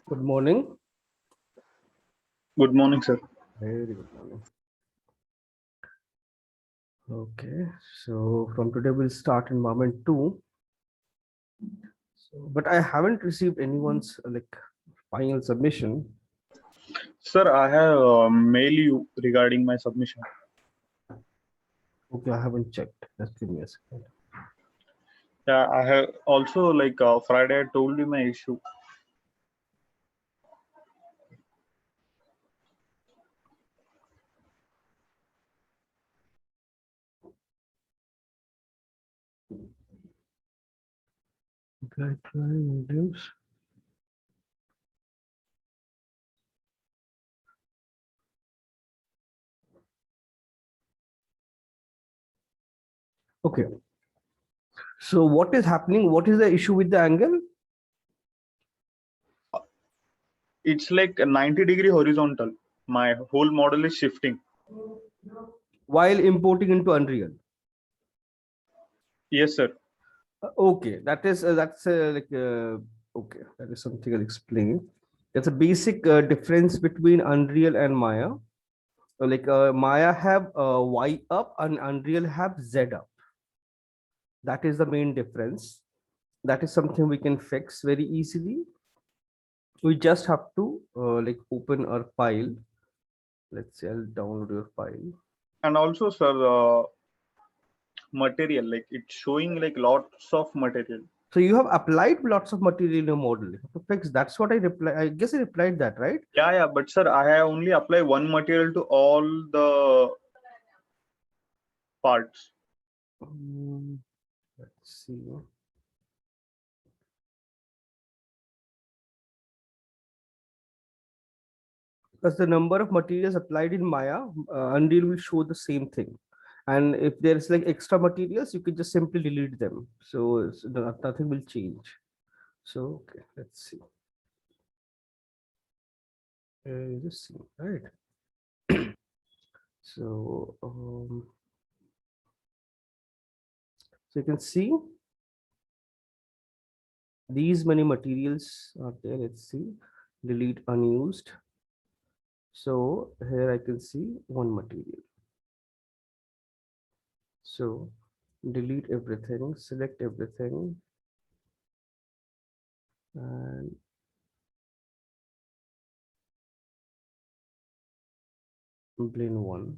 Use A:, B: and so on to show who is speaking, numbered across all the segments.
A: Good morning.
B: Good morning, sir.
A: Very good morning. Okay, so from today we'll start environment 2. But I haven't received anyone's final submission.
B: Sir, I have mailed you regarding my submission.
A: Okay, I haven't checked. Just give me a second.
B: Yeah, I have also Friday I told you my issue.
A: Guideline items. Okay. So what is happening? What is the issue with the angle?
B: It's like a 90-degree horizontal. My whole model is shifting.
A: While importing into Unreal.
B: Yes, sir.
A: Okay, okay. That is something I'll explain. That's a basic difference between Unreal and Maya. Maya have Y up and Unreal have Z up. That is the main difference. That is something we can fix very easily. We just have to open our file. Let's say I'll download your file.
B: And also, sir, material, like it's showing like lots of material.
A: So you have applied lots of material in your model. You have to fix. That's what I reply. I guess I replied that, right?
B: Yeah, but sir, I have only applied one material to all the parts.
A: Let's see. Because the number of materials applied in Maya, Unreal will show the same thing. And if there's like extra materials, you can just simply delete them. So, nothing will change. So, okay, let's see. Just see, right? So you can see these many materials are there. Let's see, delete unused. So here I can see one material. So delete everything, select everything, and blend one.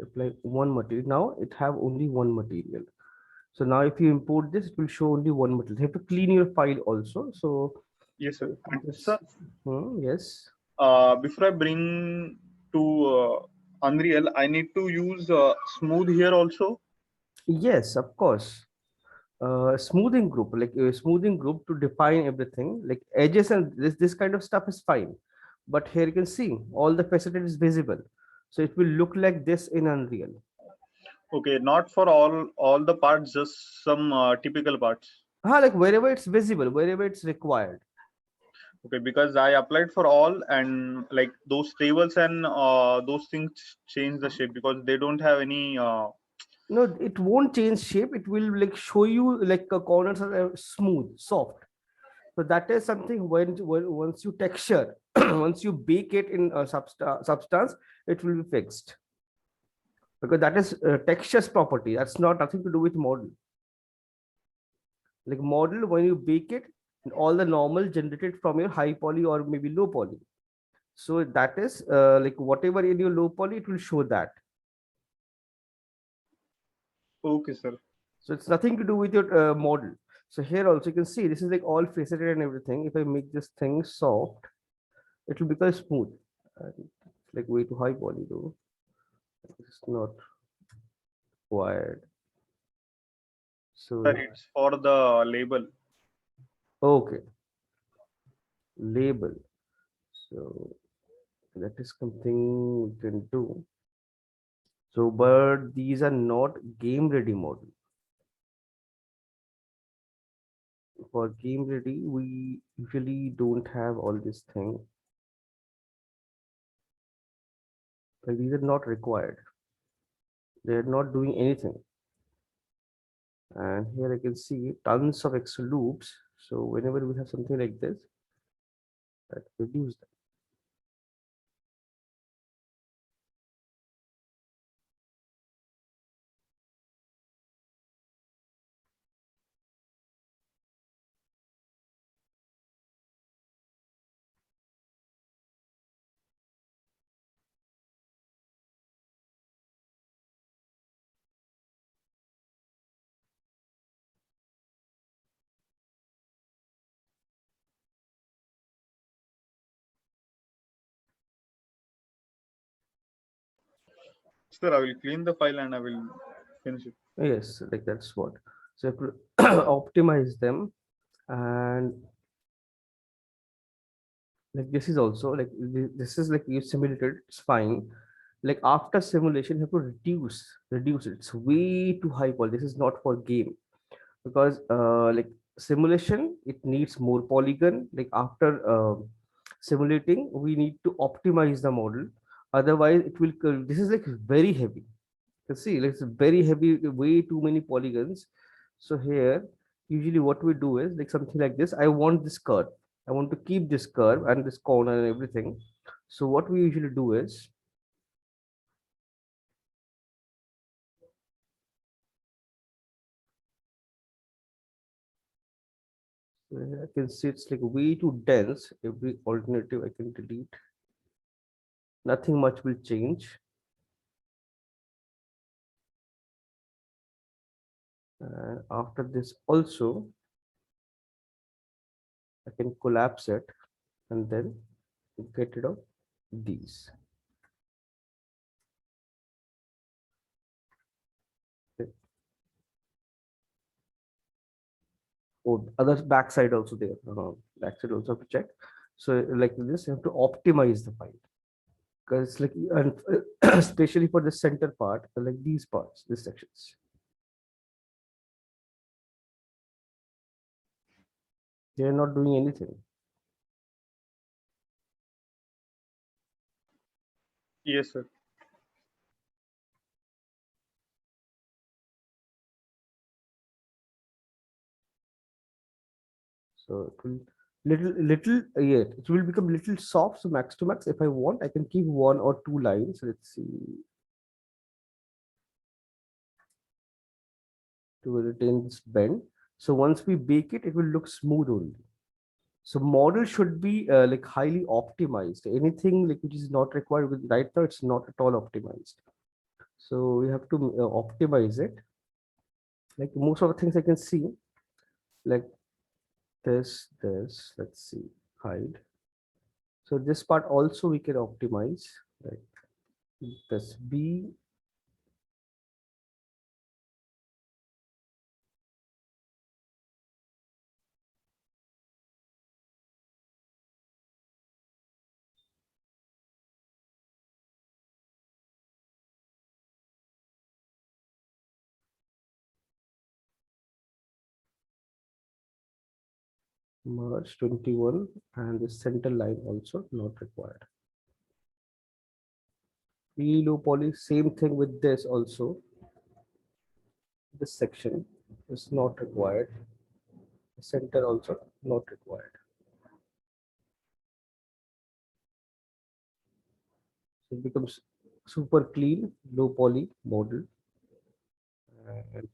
A: Apply one material. Now it have only one material. So now if you import this, it will show only one material. You have to clean your file also. So
B: Yes, sir. And
A: this,
B: sir,
A: yes.
B: before I bring to Unreal, I need to use smooth here also.
A: Yes, of course. Smoothing group, smoothing group to define everything, like edges and this kind of stuff is fine. But here you can see all the facet is visible. So it will look like this in Unreal.
B: Okay, not for all the parts, just some typical parts.
A: Like wherever it's visible, wherever it's required.
B: Okay, because I applied for all, and like those tables and those things change the shape because they don't have any.
A: No, it won't change shape. It will like show you like corners are smooth, soft. So that is something when once you texture, once you bake it in a substance, it will be fixed. Because that is textures property. That's not nothing to do with model. Like model, when you bake it, all the normal generated from your high poly or maybe low poly. So that is like whatever in your low poly, it will show that.
B: Okay, sir.
A: So it's nothing to do with your model. So here also you can see this is like all faceted and everything. If I make this thing soft, it will become smooth. It's like way too high poly though. It's not required.
B: Sir,
A: So
B: it's for the label.
A: okay, label. So that is something we can do. So, but these are not game ready model. For game ready, we usually don't have all this thing. Like these are not required. They're not doing anything. And here I can see tons of extra loops. So whenever we have something like this, that, reduce that.
B: Sir, I will clean the file and I will finish it.
A: Yes, like that's what. So you have to optimize them, and like this is also like this is like you simulated, it's fine. Like after simulation, you have to reduce it. It's way too high quality. This is not for game, because like simulation, it needs more polygon. Like after simulating, we need to optimize the model, otherwise it will this is like very heavy. You see, like it's very heavy, way too many polygons. So here, usually what we do is like something like this. I want this curve. I want to keep this curve and this corner and everything. So what we usually do is, I can see it's like way too dense. Every alternative I can delete. Nothing much will change. And after this also, I can collapse it and then get rid of these. Okay. Oh, other backside also there. Backside also have to check. So like this, you have to optimize the file, because like and especially for the center part, like these parts, these sections, they are not doing anything.
B: Yes, sir.
A: So it will yeah, it will become little soft. So max to max, if I want, I can keep one or two lines. Let's see, to retain this bend. So once we bake it, it will look smooth only. So model should be like highly optimized. Anything like which is not required with right now, it's not at all optimized. So we have to optimize it. Like most of the things I can see, like this. Let's see, hide. So this part also we can optimize. Like this B. Merge 21, and the center line also not required. Really low poly, same thing with this also. This section is not required. The center also not required. So it becomes super clean, low poly model. And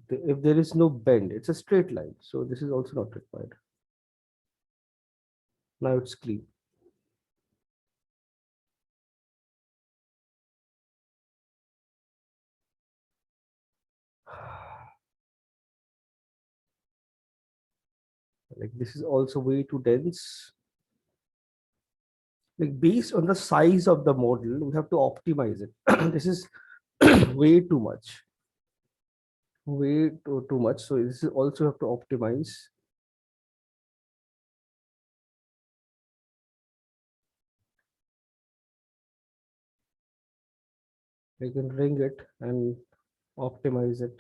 A: if there is no bend, it's a straight line. So this is also not required. Now it's clean. Like this is also way too dense. Like based on the size of the model, we have to optimize it. This is way too much. Way too much. So this is also have to optimize. I can ring it and optimize it.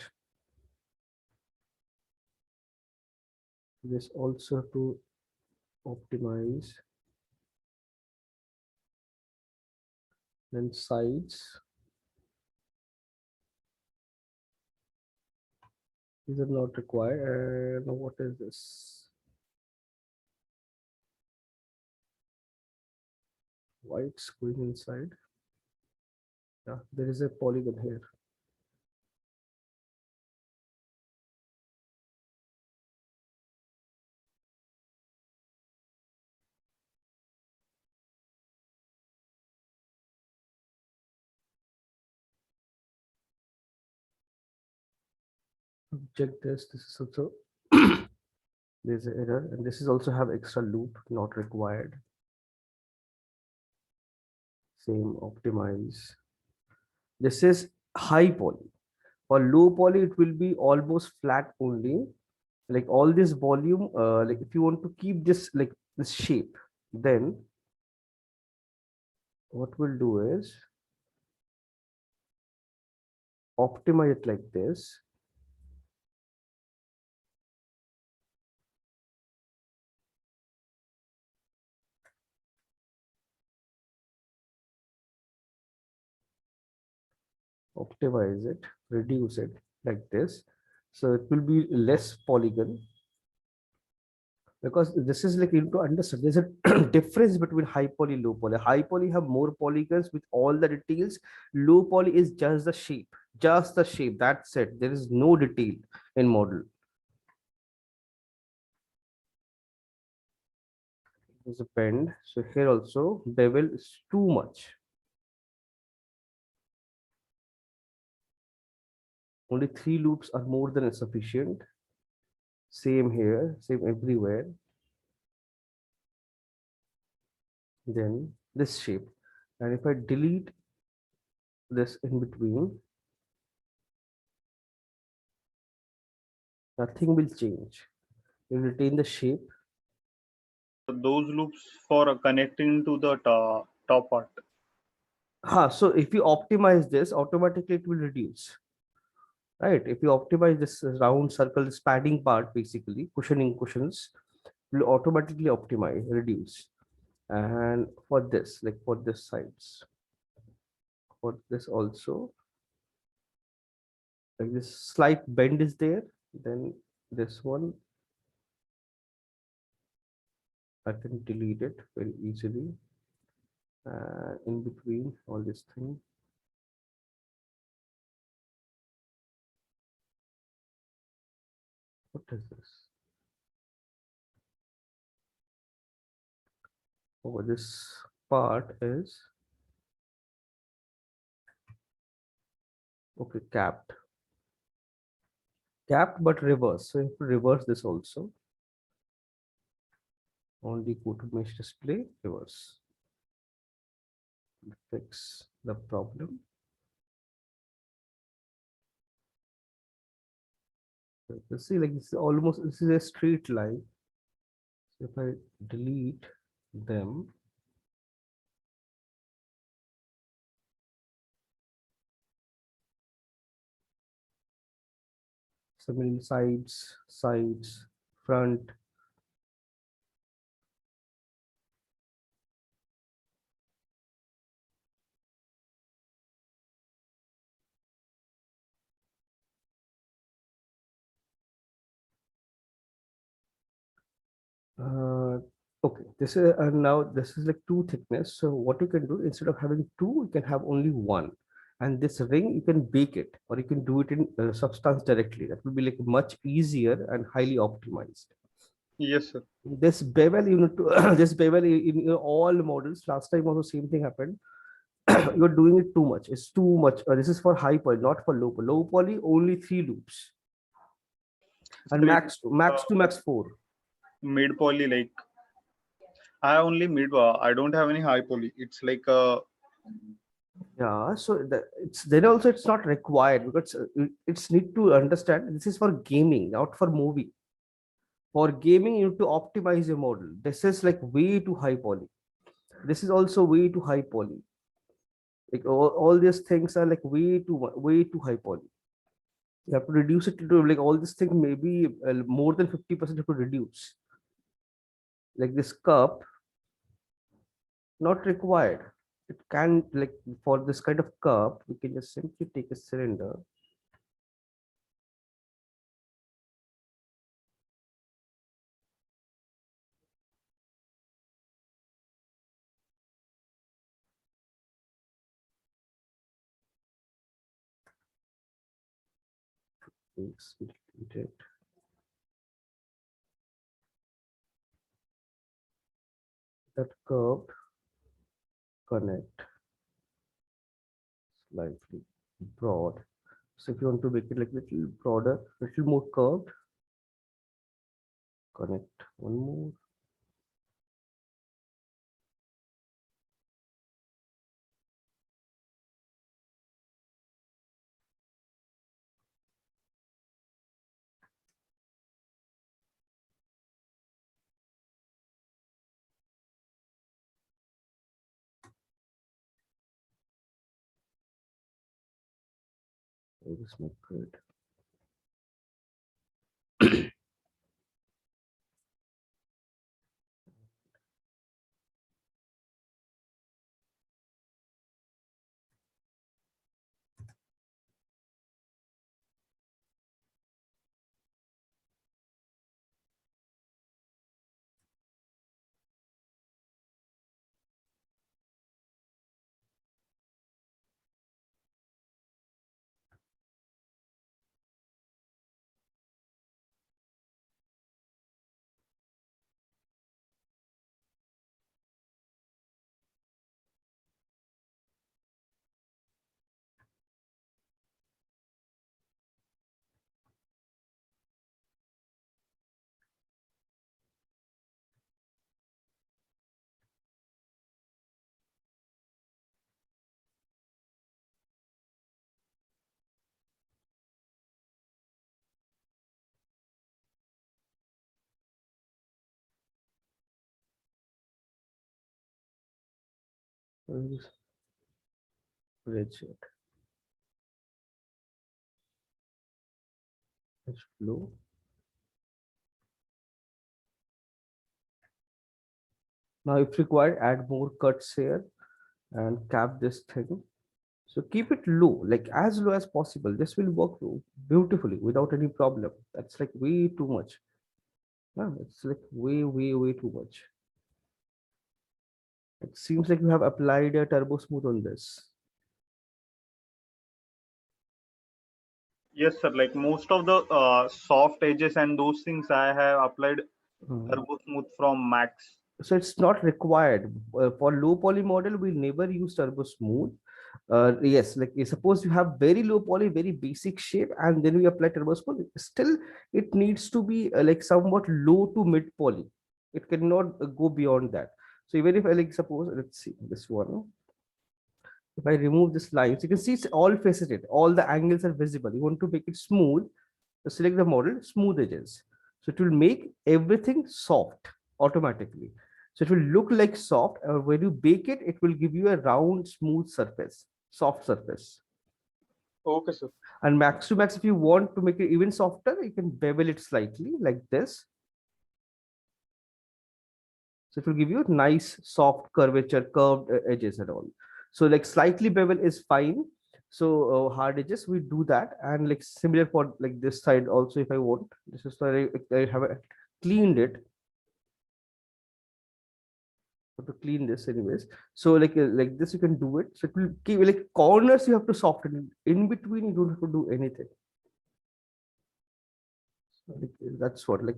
A: This also have to optimize. Then sides. These are not required. And what is this? why it's going inside. Yeah, there is a polygon here. Check this. This is also there's an error, and this is also have extra loop not required. Same optimize. This is high poly. For low poly, it will be almost flat only. Like all this volume, like if you want to keep this like this shape, then what we'll do is optimize it like this. Optimize it, reduce it like this. So it will be less polygon, because this is like you need to understand there's a difference between high poly, low poly. High poly have more polygons with all the details. Low poly is just the shape, just the shape. That's it. There is no detail in model. There's a bend. So here also bevel is too much. Only 3 loops are more than sufficient. Same here, same everywhere. Then this shape. And if I delete this in between, nothing will change. You retain the shape.
B: Those loops for connecting to the top part.
A: So if you optimize this, automatically it will reduce. Right? If you optimize this round circle, this padding part, basically cushioning cushions, will automatically optimize, reduce. And for this, like for this sides, for this also, like this slight bend is there, then this one I can delete it very easily. In between all this thing, what is this? Oh, this part is okay, capped but reverse. So if you reverse this also, only go to mesh display, reverse, fix the problem. So you see, like this is almost, this is a straight line. So if I delete them, so many sides, front. Okay, this is now this is like two thickness. So what you can do, instead of having two, you can have only one. And this ring, you can bake it, or you can do it in substance directly. That will be like much easier and highly optimized.
B: Yes, sir.
A: This bevel, you need to this bevel in all models. Last time also same thing happened. You're doing it too much. It's too much. This is for high poly, not for low poly. Low poly only 3 loops,
B: So
A: and
B: it's
A: max to max 4.
B: mid poly, like I only mid. I don't have any high poly. It's like
A: Yeah, so it's then also it's not required, because it's need to understand this is for gaming, not for movie. For gaming, you need to optimize your model. This is like way too high poly. This is also way too high poly. Like all these things are like way too high poly. You have to reduce it to like all these things, maybe more than 50% you have to reduce. Like this cup, not required. It can, like for this kind of cup, we can just simply take a cylinder. Yes, we did. That curved connect slightly broad. So if you want to make it like little broader, little more curved, connect one more. This make good. Bridge it. It's blue. Now, if required, add more cuts here and cap this thing. So keep it low, like as low as possible. This will work beautifully without any problem. That's like way too much. No, it's like way too much. It seems like you have applied a turbo smooth on this.
B: Yes, sir. Like most of the soft edges and those things, I have applied
A: Hmm.
B: Turbo Smooth from Max.
A: So it's not required. For low poly model, we never use turbo smooth. Yes, like suppose you have very low poly, very basic shape, and then we apply turbo smooth. Still, it needs to be like somewhat low to mid poly. It cannot go beyond that. So even if I like suppose, let's see this one. If I remove this lines, you can see it's all faceted. All the angles are visible. You want to make it smooth, so select the model, smooth edges. So it will make everything soft automatically. So it will look like soft. When you bake it, it will give you a round, smooth surface, soft surface.
B: Okay, sir.
A: And max to max, if you want to make it even softer, you can bevel it slightly like this. So it will give you nice, soft curvature, curved edges and all. So like slightly bevel is fine. So hard edges, we do that. And like similar for like this side also, if I want, this is why I have cleaned it. To clean this anyways. So like this, you can do it. So it will keep like corners you have to soften. In between, you don't have to do anything. That's what like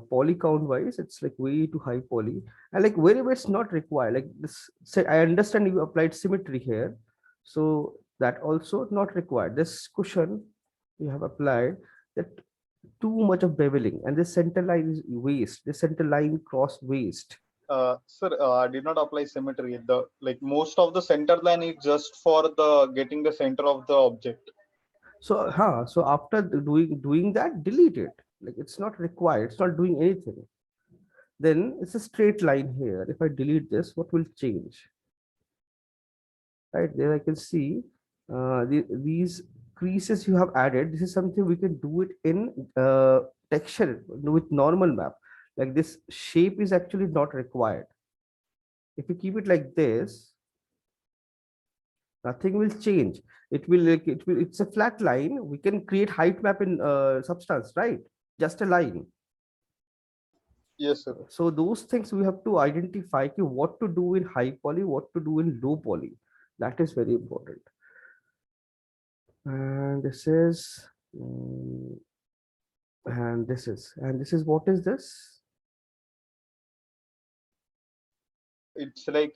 A: poly count wise, it's like way too high poly, and like wherever it's not required, like this. Say I understand you applied symmetry here, so that also not required. This cushion you have applied, that too much of beveling, and this center line is waste. This center line cross waste.
B: Sir, I did not apply symmetry. The like most of the center line is just for the getting the center of the object.
A: So after doing that, delete it. Like it's not required. It's not doing anything. Then it's a straight line here. If I delete this, what will change? Right there, I can see these creases you have added. This is something we can do it in texture with normal map. Like this shape is actually not required. If you keep it like this, nothing will change. It will like it will. It's a flat line. We can create height map in Substance, right? Just a line.
B: Yes, sir.
A: So those things we have to identify what to do in high poly, what to do in low poly. That is very important. And this is And this is what is this?
B: It's like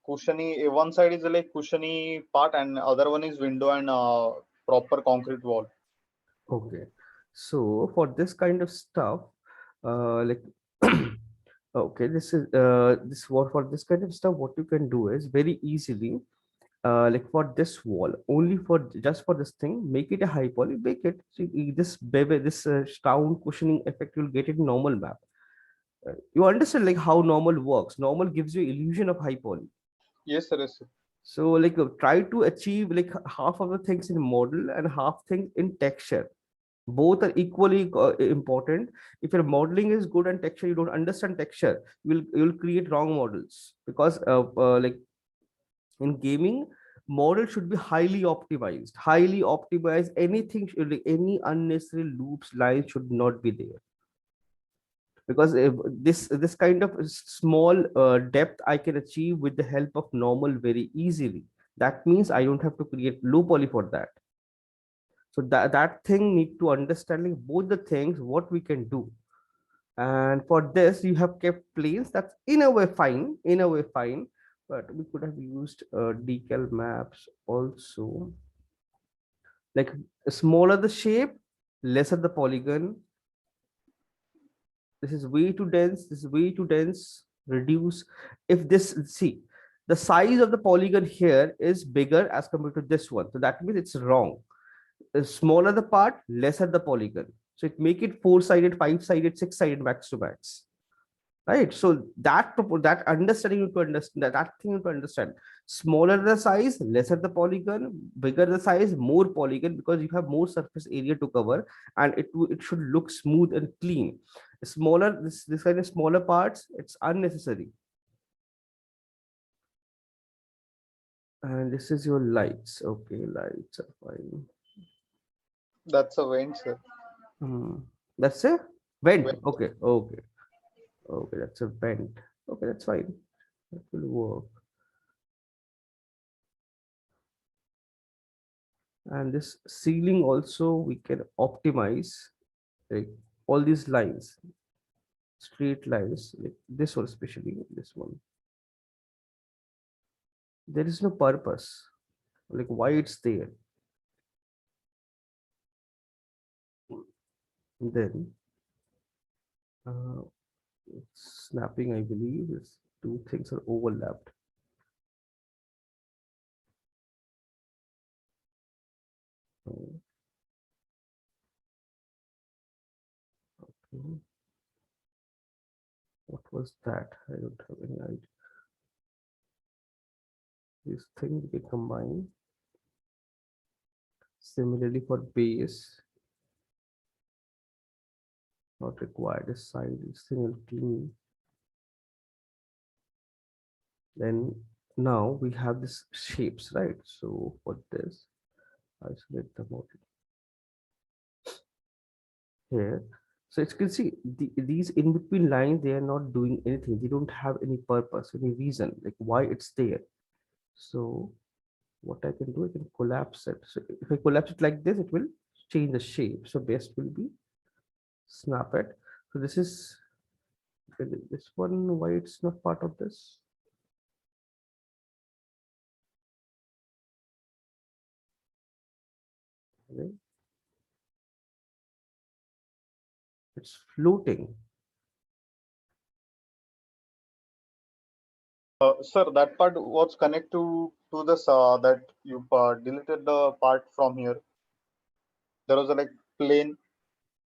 B: cushiony. One side is like cushiony part, and other one is window and proper concrete wall.
A: Okay, so for this kind of stuff, like okay, this what for this kind of stuff, what you can do is very easily, like for this wall, only for just for this thing, make it a high poly, make it this baby, this round cushioning effect, you'll get it in normal map. You understand like how normal works. Normal gives you illusion of high poly.
B: Yes, sir. Yes, sir.
A: So like try to achieve like half of the things in model and half things in texture. Both are equally important. If your modeling is good and texture, you don't understand texture, you will create wrong models, because like in gaming, model should be highly optimized. Highly optimized. Anything should, like, any unnecessary loops, lines should not be there, because if this kind of small depth I can achieve with the help of normal very easily. That means I don't have to create low poly for that. So that thing need to understanding both the things what we can do. And for this you have kept planes. That's in a way fine, in a way fine, but we could have used decal maps also. Like smaller the shape, lesser the polygon. This is way too dense, this is way too dense. Reduce. If this, see, the size of the polygon here is bigger as compared to this one, so that means it's wrong. The smaller the part, lesser the polygon. So it make it four-sided, five-sided, six-sided, max to max. Right. So that understanding you to understand, that thing you to understand. Smaller the size, lesser the polygon. Bigger the size, more polygon, because you have more surface area to cover, and it should look smooth and clean. Smaller, this kind of smaller parts, it's unnecessary. And this is your lights. Okay, lights are fine.
B: That's a vent, sir.
A: Hmm. That's a vent.
B: Vent.
A: Okay, okay, okay. That's a vent. Okay, that's fine. That will work. And this ceiling also we can optimize, like all these lines, straight lines, like this one, especially this one. There is no purpose, like why it's there. Then uh, snapping, I believe, is two things are overlapped. Uh, okay. What was that? I don't have any idea. These things we can combine. Similarly for base, not required. This side is single clean. Then now we have this shapes, right? So for this, isolate the model here. So as you can see, these in between lines, they are not doing anything. They don't have any purpose, any reason, like why it's there. So what I can do, I can collapse it. So if I collapse it like this, it will change the shape. So best will be snap it. So this is this one, why it's not part of this. Okay. It's floating.
B: Sir, that part was connected to this that you deleted the part from here. There was a like plane.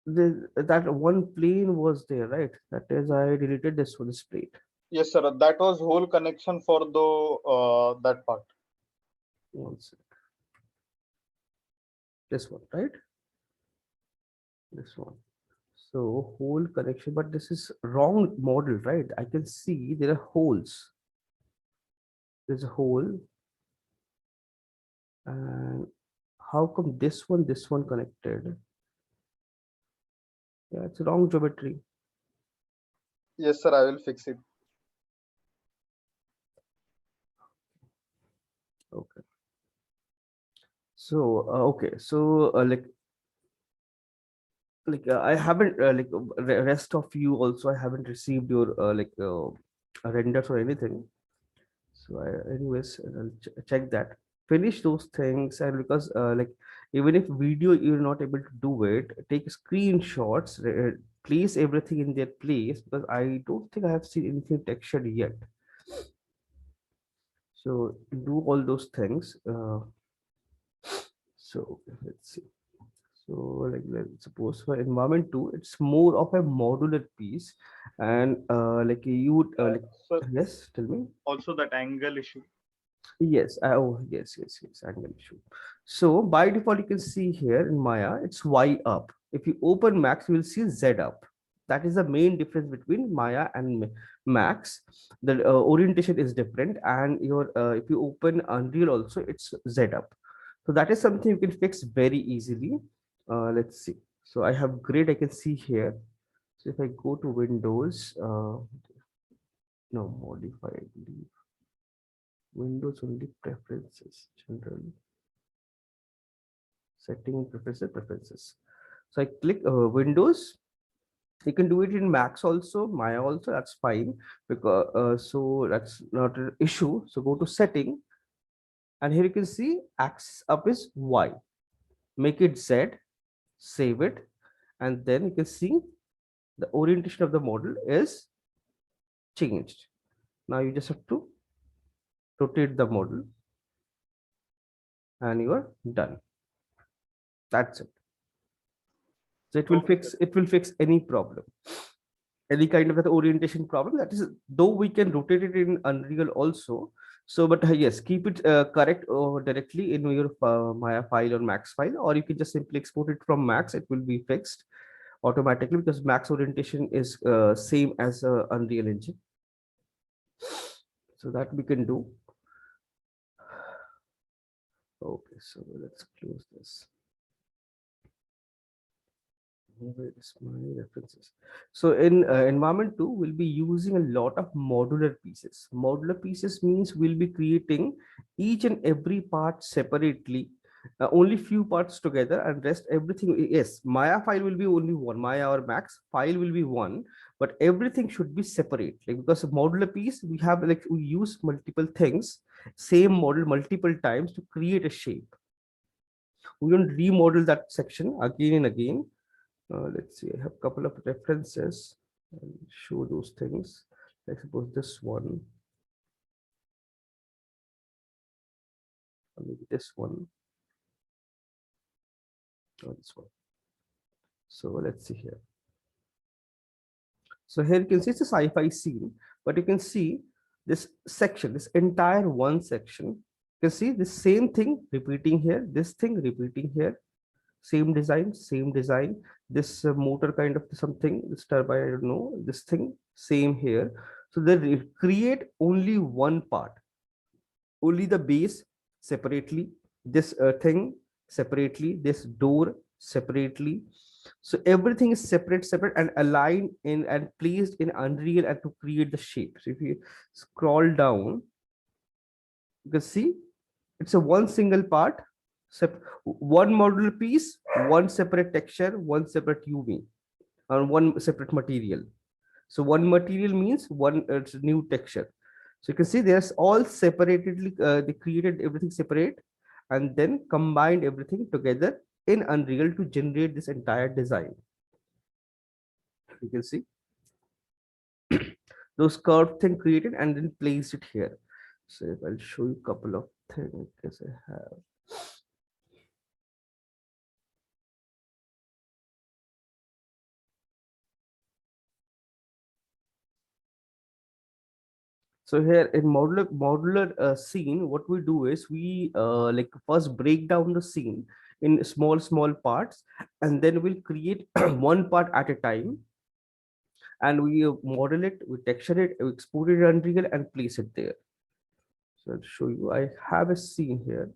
A: That one plane was there, right? That is, I deleted this one, this plate.
B: Yes, sir. That was whole connection for the that part.
A: One sec. This one, right? This one. So whole connection, but this is wrong model, right? I can see there are holes. There's a hole, and how come this one connected? Yeah, it's wrong geometry.
B: Yes, sir. I will fix it.
A: Okay. So okay, so like I haven't rest of you also, I haven't received your renders or anything. So anyways, I'll check that. Finish those things, and because even if video you're not able to do it, take screenshots, place everything in their place, because I don't think I have seen anything textured yet. So do all those things. So let's see. So let's suppose for environment two, it's more of a modular piece, and you would
B: So
A: yes, tell me.
B: also that angle issue.
A: Yes, oh yes, angle issue. So by default, you can see here in Maya, it's Y up. If you open Max, you will see Z up. That is the main difference between Maya and Max. The orientation is different, and your if you open Unreal also, it's Z up. So that is something you can fix very easily. Let's see. So I have grid. I can see here. So if I go to Windows, no modify, I believe. Windows only preferences, general setting preferences. So I click Windows. You can do it in Macs also, Maya also. That's fine, because so that's not an issue. So go to setting, and here you can see axis up is Y. Make it Z. Save it, and then you can see the orientation of the model is changed. Now you just have to rotate the model, and you are done. That's it. So
B: Okay.
A: it will fix any problem, any kind of that orientation problem. That is, though we can rotate it in Unreal also. So but yes, keep it correct directly in your Maya file or Max file, or you can just simply export it from Max. It will be fixed automatically, because Max orientation is same as Unreal Engine. So that we can do. Okay, so let's close this. Where is my references? So in environment 2, we'll be using a lot of modular pieces. Modular pieces means we'll be creating each and every part separately, only few parts together, and rest everything. Yes, Maya file will be only one, Maya or Max file will be one, but everything should be separate. Like, because of modular piece, we have we use multiple things, same model multiple times to create a shape. We don't remodel that section again and again. Let's see, I have a couple of references and show those things. Like suppose this one, or maybe this one, or this one. So let's see here. So here you can see it's a sci-fi scene, but you can see this section, this entire one section. You can see the same thing repeating here, this thing repeating here, same design, same design. This motor kind of something, this turbine, I don't know, this thing, same here. So they create only one part, only the base separately, this thing separately, this door separately. So everything is separate and aligned in and placed in Unreal, and to create the shape. So if you scroll down, you can see it's a one single part, one modular piece, one separate texture, one separate UV, and one separate material. So one material means one new texture. So you can see there's all separatedly, they created everything separate, and then combined everything together in Unreal to generate this entire design. You can see those curved thing created and then placed it here. So if I'll show you a couple of things, because I have. So here in modular scene, what we do is we first break down the scene in small parts, and then we'll create one part at a time, and we model it, we texture it, we export it in Unreal, and place it there. So I'll show you. I have a scene here.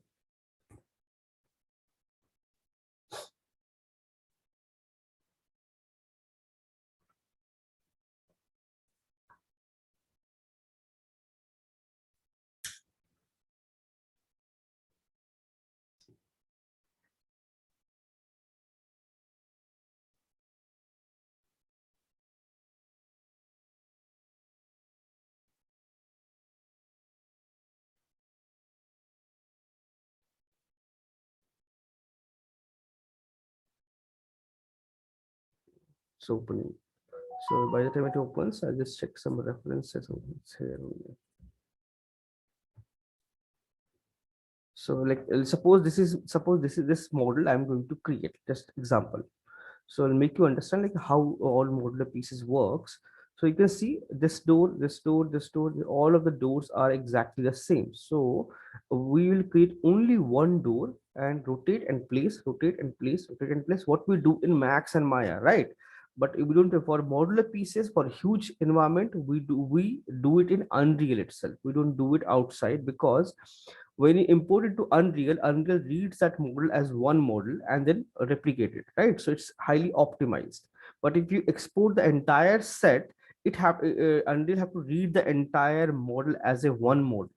A: It's opening. So by the time it opens, I'll just check some references. It's here only. So like suppose this model I'm going to create, just example. So I'll make you understand like how all modular pieces works. So you can see this door, this door, this door, all of the doors are exactly the same. So we will create only one door and rotate and place, rotate and place, rotate and place, what we do in Max and Maya, right? But if we don't, for modular pieces for huge environment, we do it in Unreal itself. We don't do it outside, because when you import it to Unreal, Unreal reads that model as one model and then replicate it, right? So it's highly optimized. But if you export the entire set, Unreal have to read the entire model as a one model.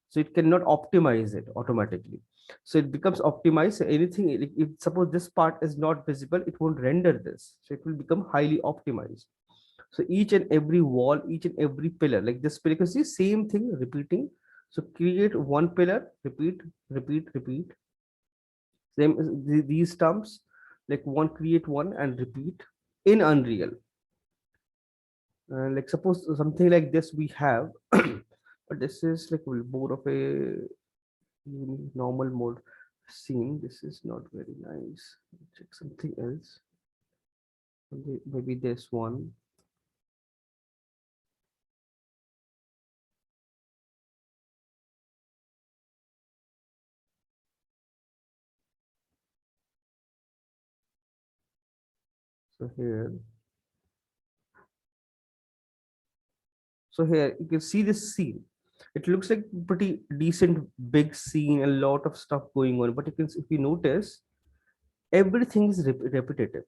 A: So it cannot optimize it automatically. So it becomes optimized. So anything, if suppose this part is not visible, it won't render this. So it will become highly optimized. So each and every wall, each and every pillar, like this pillar, you can see same thing repeating. So create one pillar, repeat, repeat, repeat. Same as these terms, like one, create one and repeat in Unreal. Like suppose something like this we have, but this is like more of a normal mode scene. This is not very nice. Check something else. Maybe this one. So here, you can see this scene. It looks like pretty decent big scene, a lot of stuff going on. But you can, if you notice, everything is repetitive.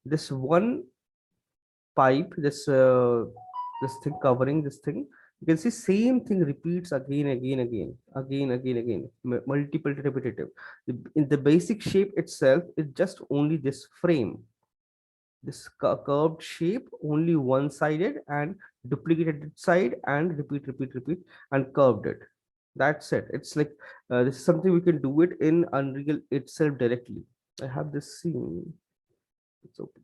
A: This one pipe, this thing covering this thing, you can see same thing repeats again, again, again, again, again, again, multiple repetitive. In the basic shape itself, it's just only this frame, this curved shape, only one sided, and duplicated side and repeat, repeat, repeat, and curved it. That's it. It's like this is something we can do it in Unreal itself directly. I have this scene. It's open.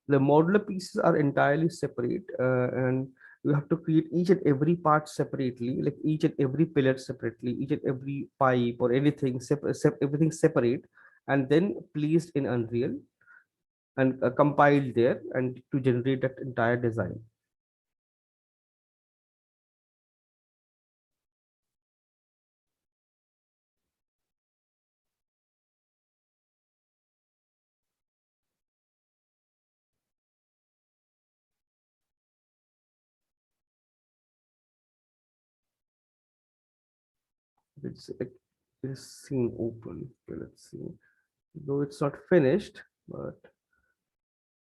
A: The modular pieces are entirely separate, and you have to create each and every part separately, like each and every pillar separately, each and every pipe or anything, everything separate, and then placed in Unreal and compiled there and to generate that entire design. It's like this scene open. Okay, let's see. Though it's not finished, but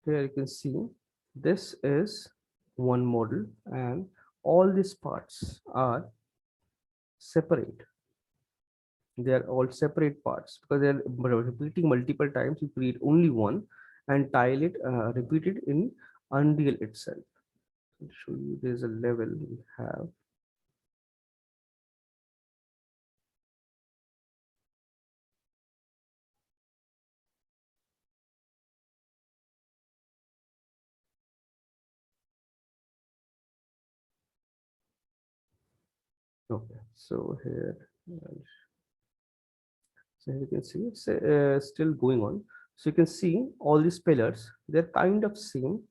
A: here you can see this is one model and all these parts are separate. They are all separate parts because they're repeating multiple times. You create only one and tile it, repeat it in Unreal itself. I'll show you there's a level we have. Okay, so here, so you can see it's still going on. So you can see all these pillars, they're kind of same,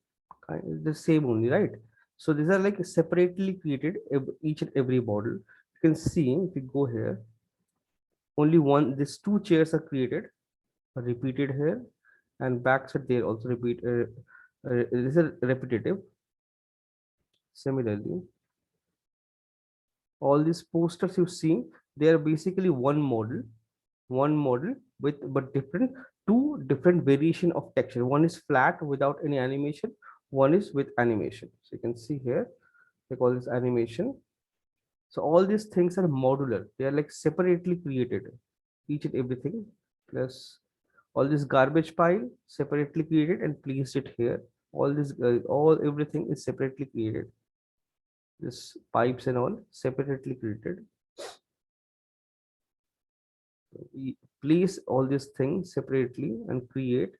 A: the same only, right? So these are like separately created, each and every model. You can see if you go here, only one, these two chairs are created, repeated here, and backside there also repeat. This is repetitive. Similarly, all these posters you see, they are basically one model with but different, two different variation of texture. One is flat without any animation, one is with animation. So you can see here, they call this animation. So all these things are modular, they are like separately created, each and everything. Plus all this garbage pile separately created and placed it here. All this all everything is separately created. This pipes and all separately created. place all these things separately and create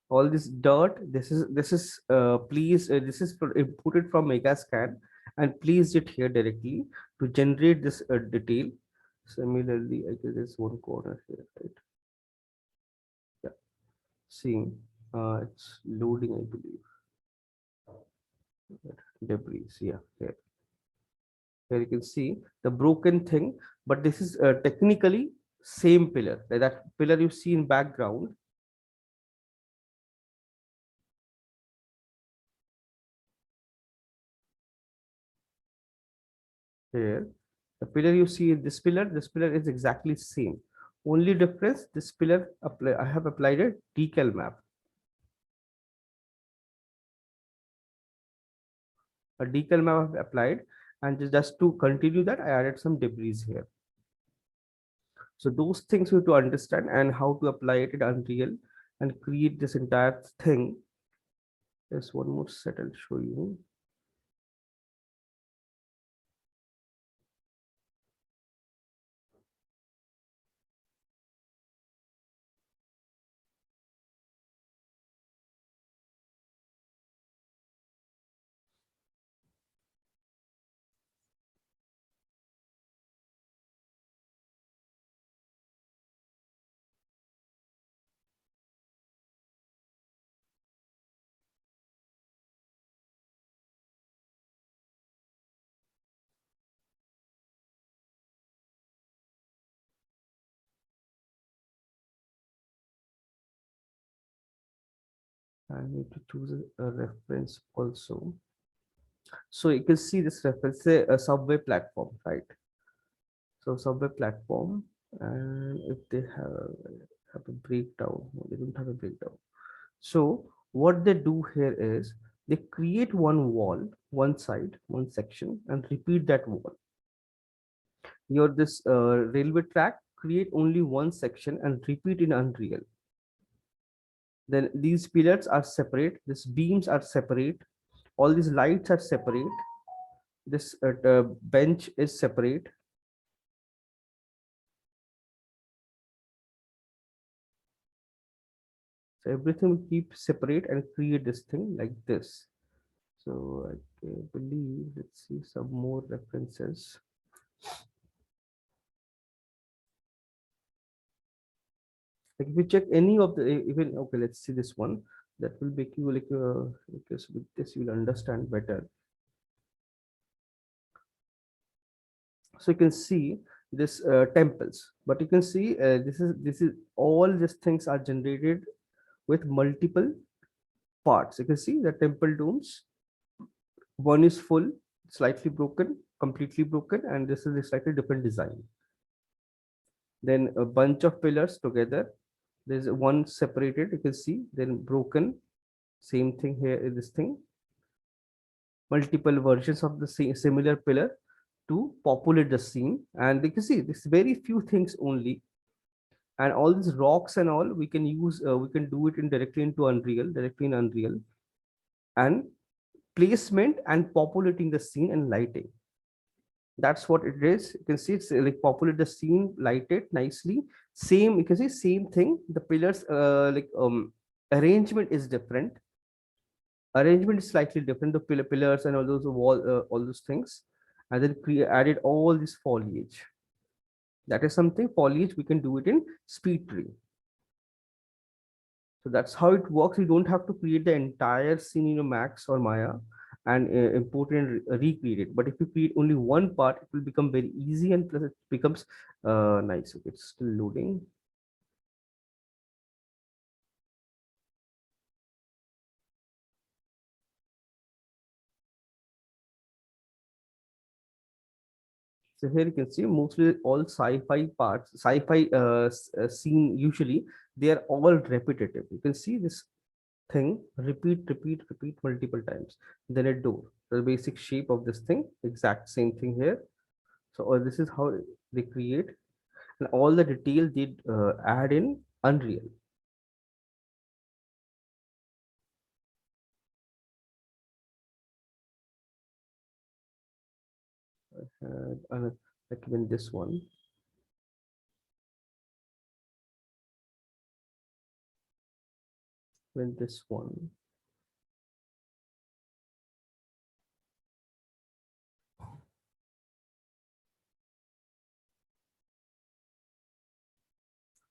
A: all this dirt. This is please this is imported from Megascan and placed it here directly to generate this detail. Similarly, I guess there's one corner here, right? Yeah, seeing it's loading, I believe. Debris, yeah, here you can see the broken thing, but this is technically same pillar. Like that pillar you see in background. Here, the pillar you see, this pillar is exactly same. Only difference, this pillar apply, I have applied a decal map. A decal map I've applied, and just to continue that, I added some debris here. So those things you have to understand and how to apply it in Unreal and create this entire thing. There's one more set I'll show you. I need to choose a reference also. So you can see this reference, say a subway platform, right? So subway platform, and if they have a breakdown, no, they don't have a breakdown. So what they do here is they create one wall, one side, one section, and repeat that wall. Your this railway track, create only one section and repeat in Unreal. Then these pillars are separate, these beams are separate, all these lights are separate, this bench is separate. So everything will keep separate and create this thing like this. So I believe, let's see some more references. Like if you check any of the even, okay, let's see this one that will make you like because with this you will understand better. So you can see this temples, but you can see this is all these things are generated with multiple parts. You can see the temple domes, one is full, slightly broken, completely broken, and this is a slightly different design. Then a bunch of pillars together, there's one separated, you can see, then broken, same thing here is this thing, multiple versions of the similar pillar to populate the scene. And you can see this very few things only, and all these rocks and all we can use, we can do it in directly into Unreal, directly in Unreal, and placement and populating the scene and lighting. That's what it is. You can see it's like populate the scene, light it nicely. Same, you can see same thing. The pillars arrangement is different. Arrangement is slightly different. The pillars and all those wall, all those things, and then added all this foliage. That is something foliage we can do it in speed tree. So that's how it works. You don't have to create the entire scene in your Max or Maya and import it and recreate it. But if you create only one part, it will become very easy, and plus it becomes nice. Okay, it's still loading. So here you can see mostly all sci-fi parts, sci-fi scene usually they are all repetitive. You can see this thing repeat multiple times. Then a door, the basic shape of this thing, exact same thing here. So this is how they create, and all the detail they add in Unreal. And like even this one. Even this one.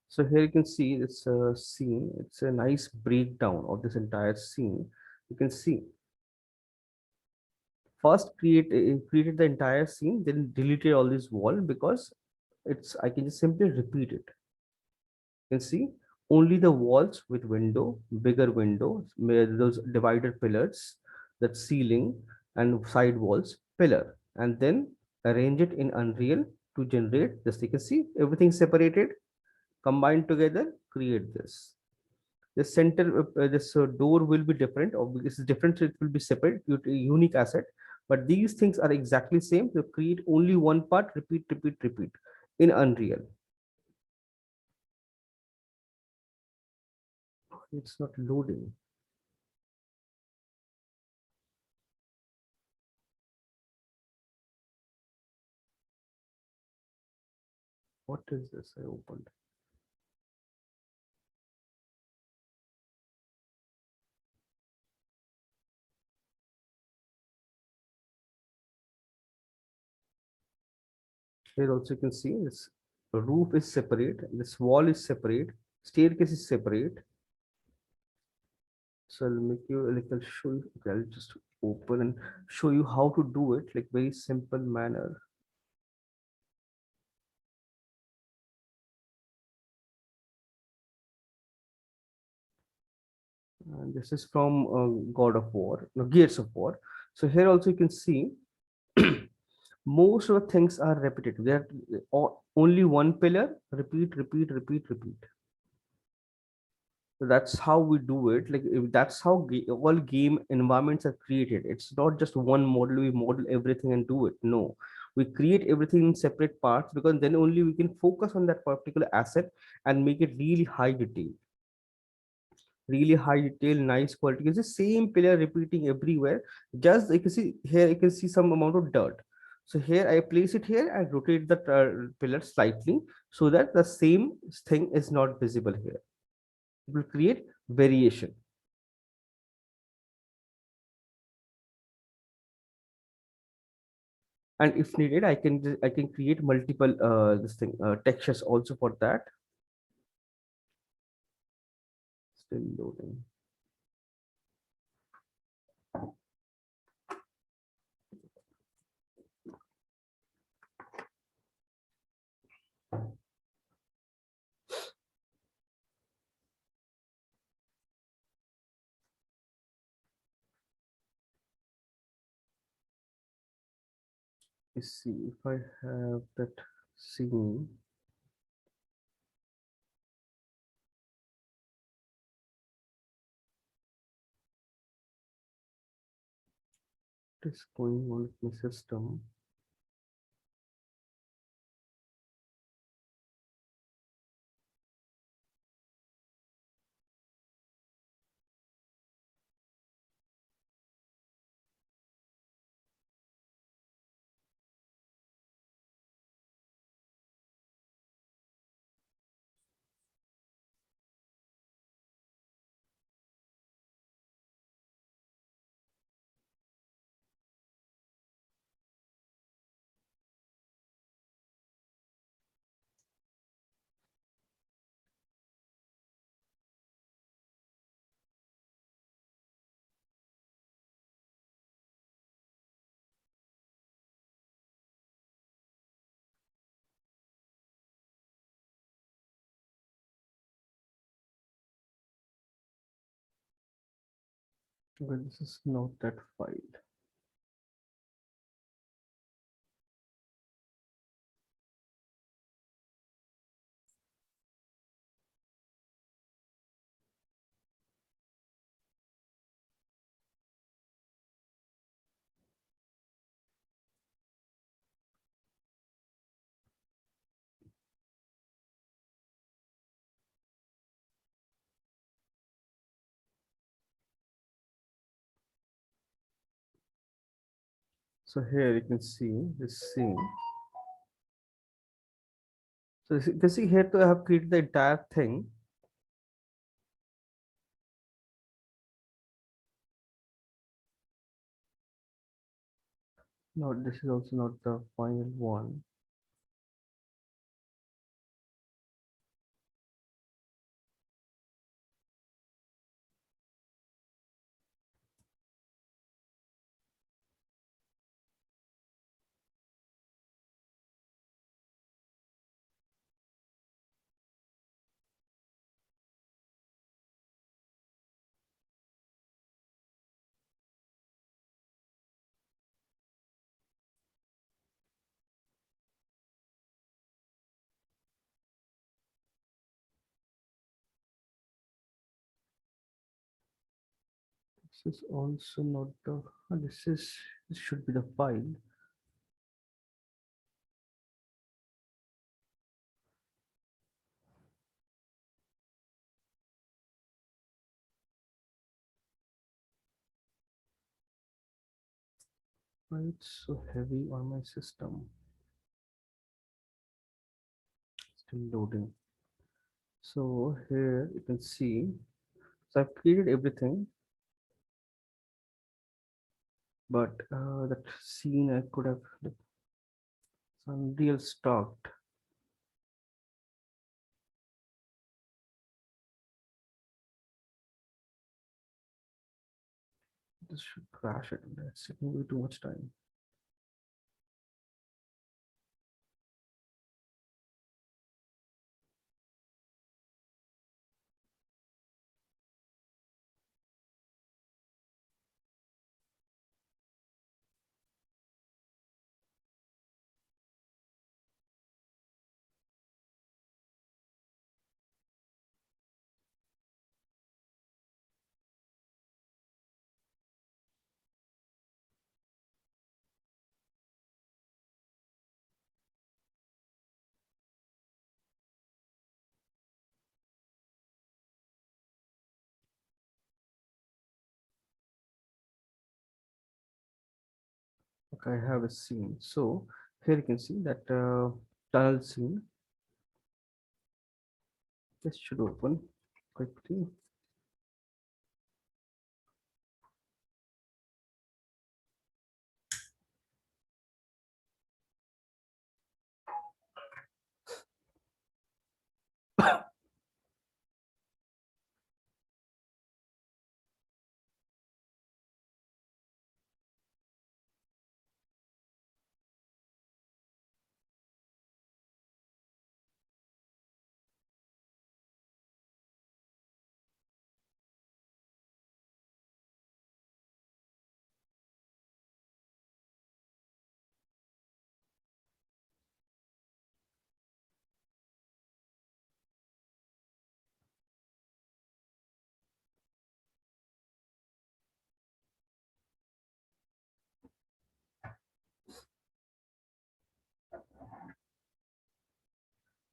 A: So here you can see this scene. It's a nice breakdown of this entire scene. You can see first created the entire scene, then deleted all this wall because it's I can just simply repeat it. You can see only the walls with window, bigger windows, those divider pillars, that ceiling and side walls pillar, and then arrange it in Unreal to generate this. You can see everything separated, combined together, create this. The center, this door will be different, or this is different, so it will be separate, unique asset. But these things are exactly same. You create only one part, repeat, repeat, repeat in Unreal. It's not loading. What is this? I opened. Here also you can see this roof is separate, this wall is separate, staircase is separate. So I'll make you like I'll show you. Okay, I'll just open and show you how to do it, like very simple manner. And this is from God of War, no, Gears of War. So here also you can see most of the things are repetitive. They are only one pillar, repeat, repeat, repeat, repeat. So that's how we do it. Like that's how all game environments are created. It's not just one model. We model everything and do it. No, we create everything in separate parts because then only we can focus on that particular asset and make it really high detail. Really high detail, nice quality. It's the same pillar repeating everywhere. Just you can see here, you can see some amount of dirt. So here I place it here and rotate the pillar slightly so that the same thing is not visible here. It will create variation. And if needed, I can create multiple this thing textures also for that. Still loading. Let's see if I have that scene. What is going on with my system? Well, this is not that file. So here you can see this scene. So you can see here to I have created the entire thing. No, this is also not the final one. This is also not the. This should be the file. Why it's so heavy on my system? Still loading. So here you can see. So I've created everything, but that scene I could have like, some real stocked. This should crash it. That's taking way too much time. Okay, I have a scene. So here you can see that tunnel scene. This should open quickly.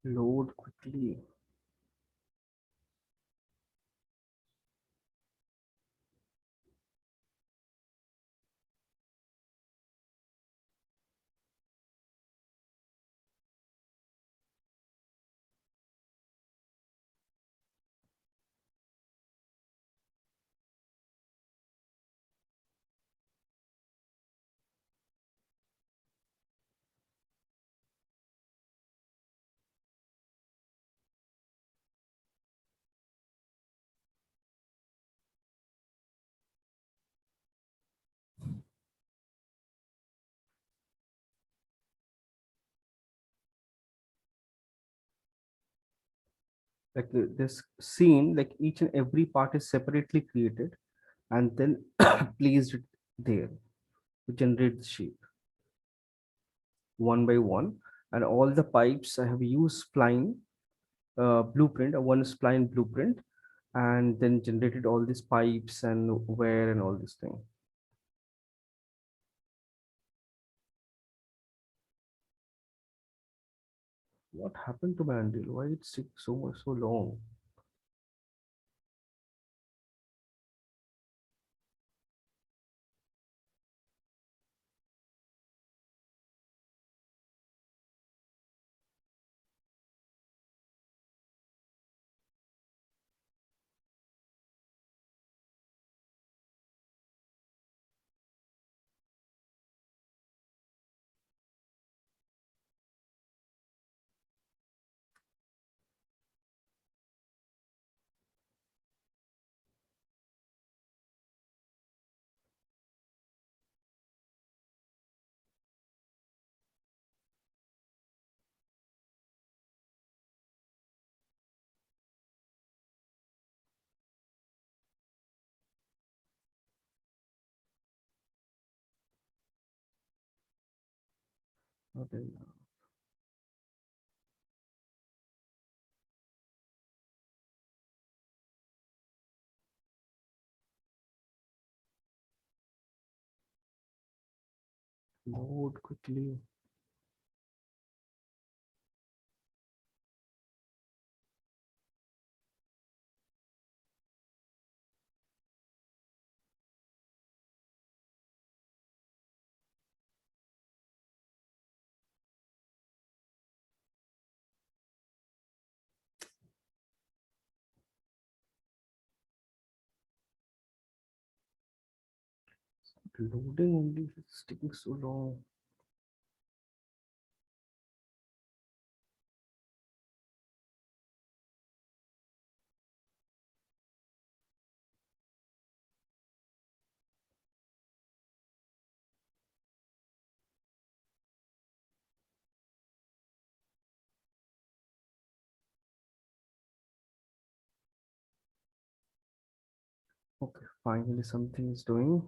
A: Load quickly. Like this scene, like each and every part is separately created and then placed it there to generate the shape one by one. And all the pipes I have used spline blueprint, one spline blueprint, and then generated all these pipes and where and all this thing. What happened to my Unreal? Why it took so much so long? Okay. Load quickly. Loading only, it's taking so long. Okay, finally something is doing.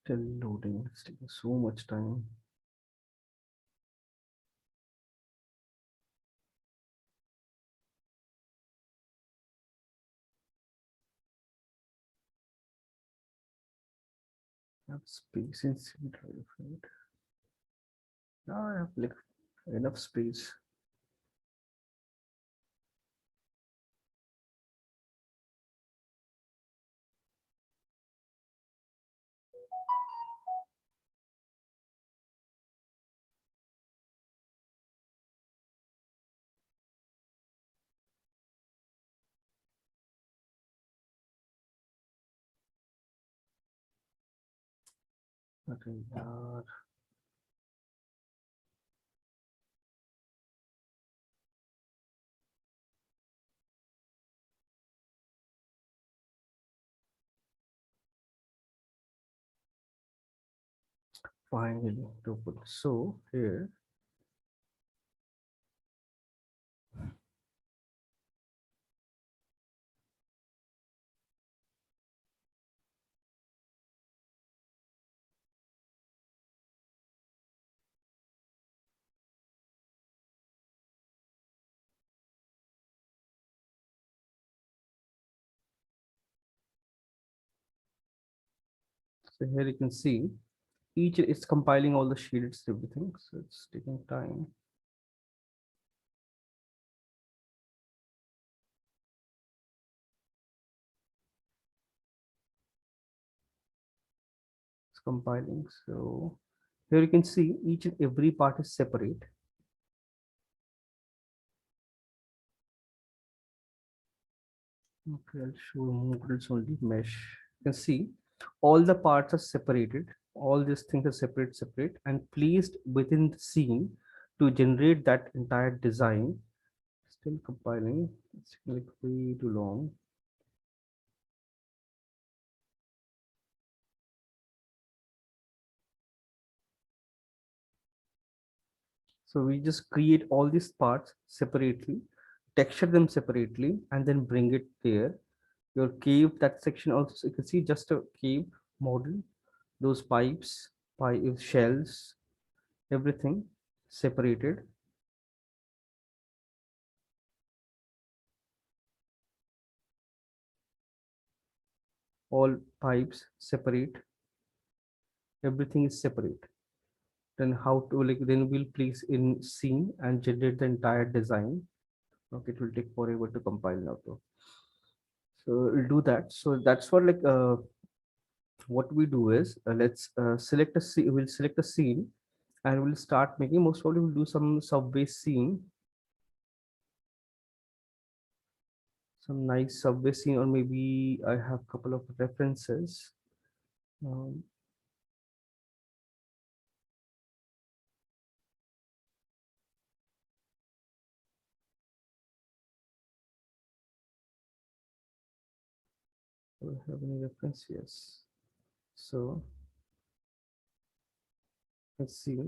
A: Still loading. It's taking so much time. I have space in C drive, right? Now I have like enough space. Okay, finally to put. So here, so here you can see each is compiling all the shields, everything. So it's taking time. It's compiling. So here you can see each and every part is separate. Okay, I'll show models only mesh. You can see all the parts are separated. All these things are separate and placed within the scene to generate that entire design. Still compiling. It's like way too long. So we just create all these parts separately, texture them separately, and then bring it there. Your cave, that section also, you can see just a cave model, those pipes, pipe shells, everything separated, all pipes separate, everything is separate. Then how to like then we'll place in scene and generate the entire design. Okay, it will take forever to compile now though. So we'll do that. So that's what like what we do is let's select a scene. We'll select a scene and we'll start making. Most probably we'll do some subway scene. some nice subway scene, or maybe I have a couple of references. Um, do I have any reference? Yes. So let's see.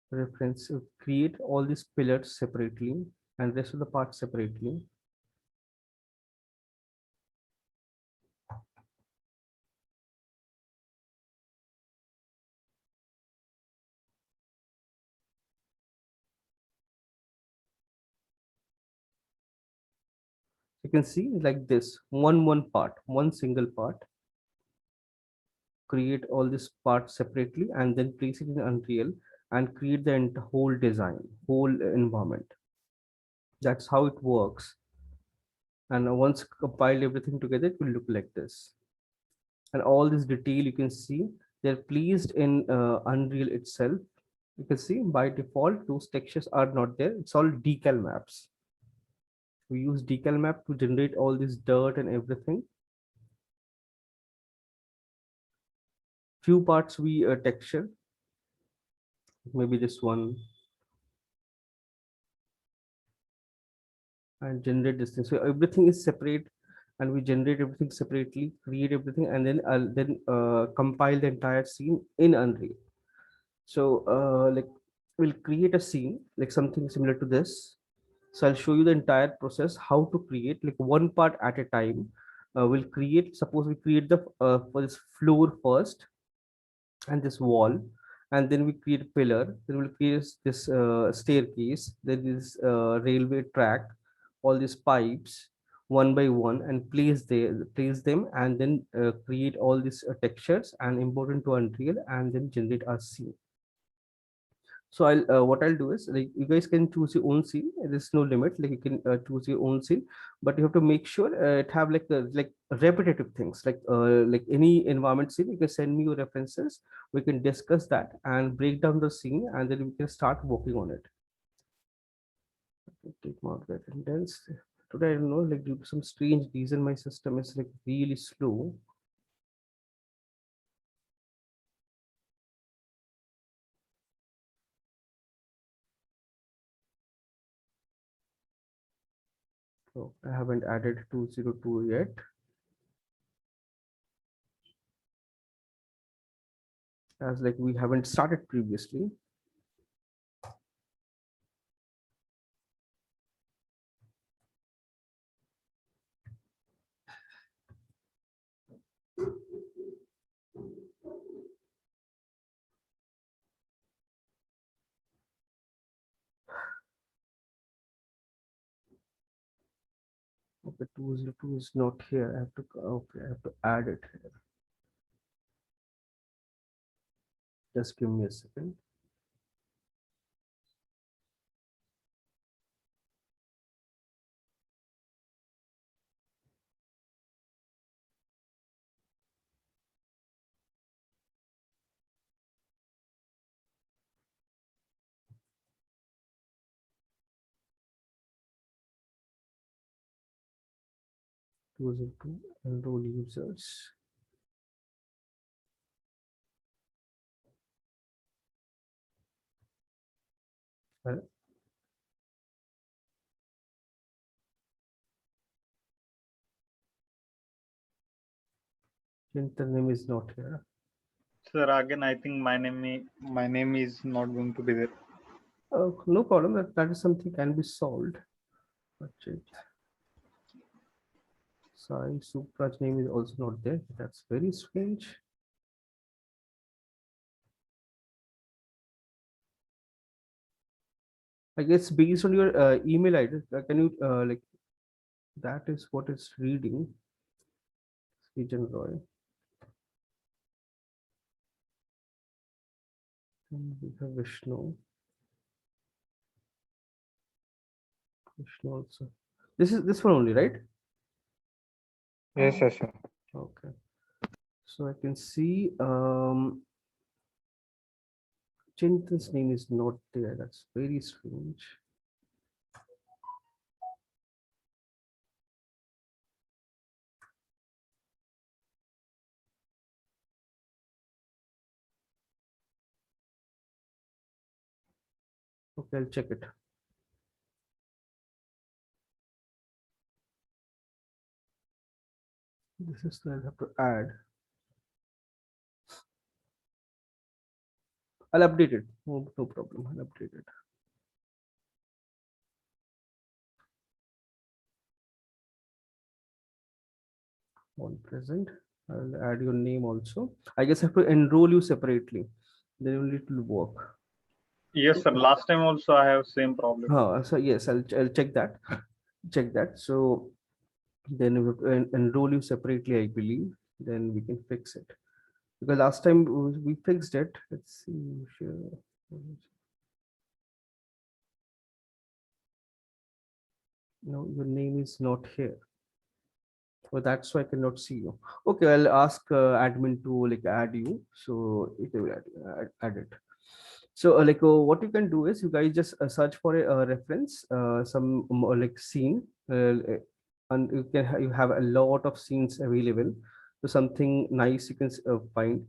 A: Reference, create all these pillars separately and rest of the parts separately. You can see like this, one part, one single part, create all these parts separately and then place it in Unreal and create the whole design, whole environment. That's how it works. And once compiled everything together, it will look like this. And all this detail you can see, they're placed in Unreal itself. You can see by default, those textures are not there. It's all decal maps. We use decal map to generate all this dirt and everything. Few parts we texture, maybe this one, and generate this thing. So everything is separate, and we generate everything separately, create everything, and then I'll then compile the entire scene in Unreal. So like we'll create a scene like something similar to this. So I'll show you the entire process, how to create like one part at a time. We'll create, suppose we create the for this floor first, and this wall, and then we create a pillar, then we'll create this staircase, then this railway track, all these pipes one by one, and place them, and then create all these textures and import into Unreal, and then generate our scene. So I'll what I'll do is, like, you guys can choose your own scene. There's no limit. Like, you can choose your own scene, but you have to make sure it have like the like repetitive things, like any environment scene. You can send me your references. We can discuss that and break down the scene, and then we can start working on it. Take Margaret and dense. Today I don't know, like, due to some strange reason, my system is like really slow. So I haven't added 202 yet, as like we haven't started previously. Okay, 202 is not here. I have to, okay, I have to add it here. Just give me a second. User to enroll users. Enter name is not here.
B: Sir, again, I think my name is not going to be there.
A: No problem. That is something can be solved. Budget. Sai Supraj name is also not there. That's very strange. I guess based on your email ID, can you like, that is what it's reading. Srijan Roy. And we have Vishnu. Vishnu also. This is this one only, right?
C: Yes, sir.
A: Okay. So I can see Chintan's name is not there. That's very strange. Okay, I'll check it. This is I'll have to add. I'll update it. No problem. I'll update it. On present. I'll add your name also. I guess I have to enroll you separately. Then only it will work.
B: Yes, sir. Last time also I have same problem.
A: So yes, I'll check that. Check that. So then we have to enroll you separately, I believe. Then we can fix it. Because last time we fixed it. Let's see. Sure. No, your name is not here. So that's why I cannot see you. Okay, I'll ask admin to like add you. So it will add it. So what you can do is you guys just search for a reference, some like scene, and you have a lot of scenes available. So something nice you can find,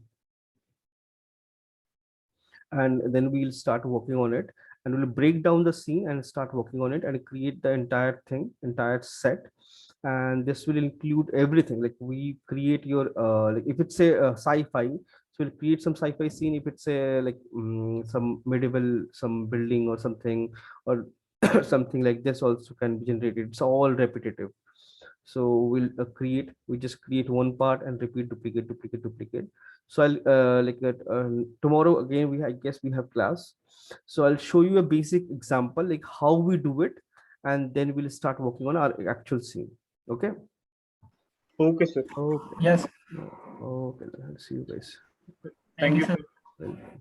A: and then we'll start working on it, and we'll break down the scene and start working on it and create the entire thing, entire set. And this will include everything, like we create your like if it's a sci-fi, so we'll create some sci-fi scene. If it's a like some medieval, some building or something, or something like this also can be generated. It's all repetitive. So we'll we just create one part and repeat, duplicate. So I'll tomorrow again, I guess we have class. So I'll show you a basic example like how we do it, and then we'll start working on our actual scene. Okay.
B: Okay, sir.
A: Okay.
C: Yes.
A: Okay, I'll see you guys.
B: Thank
C: Thank
B: you,
C: you, sir.
B: sir.
A: Welcome.